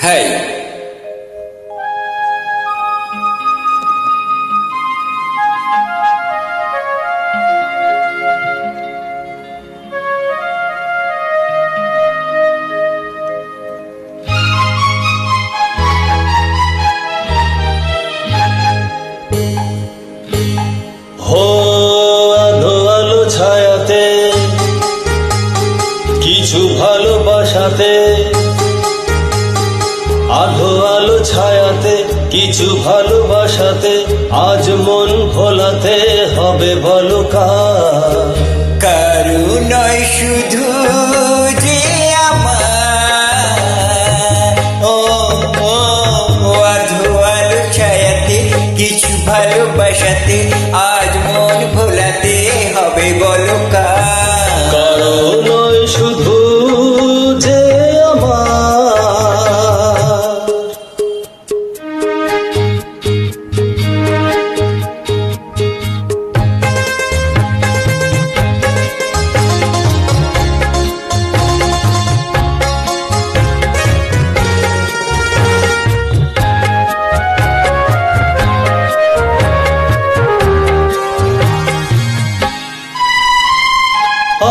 High. হো আধো আলো ছায়াতে কিছু ভালোবাসাতে, আধো আলো ছায়াতে কিছু ভালোবাসাতে, আজ মন ভোলাতে হবে বলো কার? কারু নয় শুধু যে আমার, ও আধো আলো ছায়াতে কিছু ভালোবাসাতে, আজ মন ভোলাতে হবে বলো কার? কারো নয় শুধু যে আমার।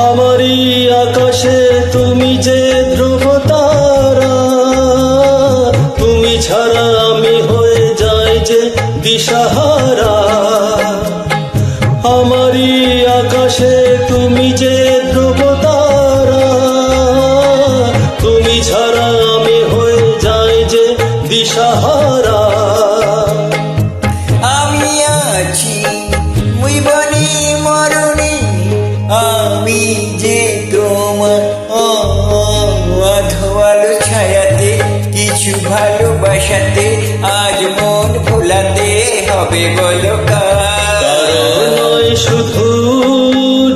আমারই আকাশে তুমি যে ধ্রুব তারা, তুমি ছাড়া আমি হয়ে যাই যে দিশাহারা। আমারই আকাশে তুমি যে ধ্রুব তারা, তুমি ছাড়া আমি হয়ে যাই যে দিশাহারা। আমি আছি মুই বনি মরণে, আমি যে তোমার আধো আলো ছায়াতে কিছু ভালোবাসাতে, আজ মন ভোলাতে হবে বলো কার? কারো নয় শুধু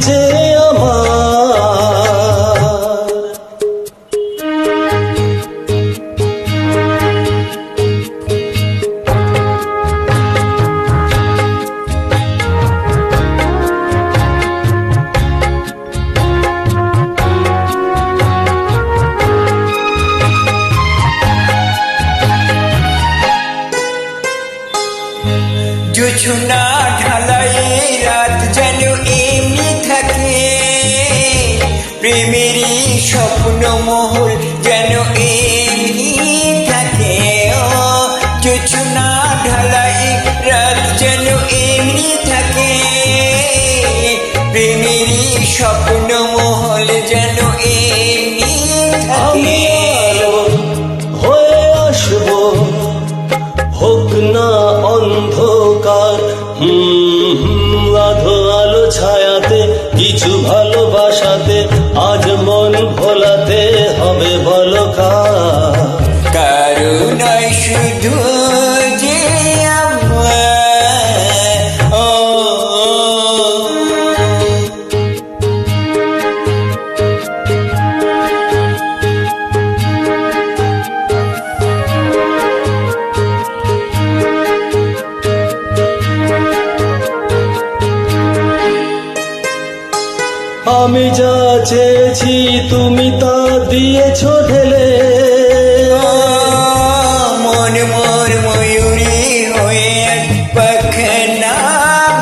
যে আমার। জোছনা ঢালাই রাত যেন এমনি থাকে, প্রেমেরই স্বপ্ন মহল যেন এমনি থাকে। ও জোছনা ঢালাই রাত যেন এমনি থাকে, প্রেমেরই স্বপ্ন মহল যেন এমনি আমি থাকে। আলো হয়ে আসবো, হোক না অন্ধকার। আধো আলো ছায়াতে কিছু ভালোবাসাতে, আজ মন ভোলাতে হবে বলো কার? কারু নয় শুধু যে আমার, ও আমি যা চেয়েছি তুমি তা দিয়েছো ঢেলে, মন মোর ময়ূরী হয়ে পাখনা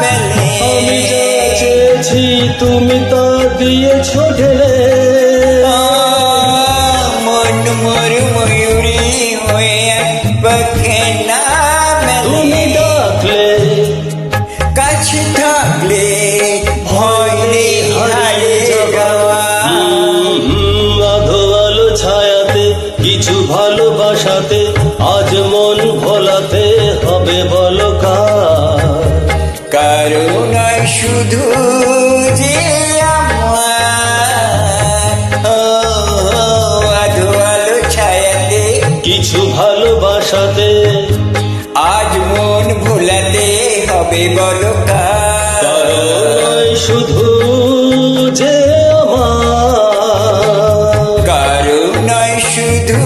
মেলে। আমি যা চেয়েছি তুমি তা দিয়েছো ঢেলে। মন মোর ময়ূরী হয়ে পাখনা তুমি মেলে। ডাকলে কাছে থাকলে ভয় নেই হারিয়ে যাওয়া। আধো আলো ছায়াতে কিছু ভালোবাসাতে, আজ মন ভোলাতে হবে বলো কার? কারো নয় শুধু যে আমার, আধো আলো ছায়াতে কিছু ভালোবাসাতে, আজ মন ভোলাতে হবে বলো কার? কারো নয় শুধু যে আমার। কারো নয় শুধু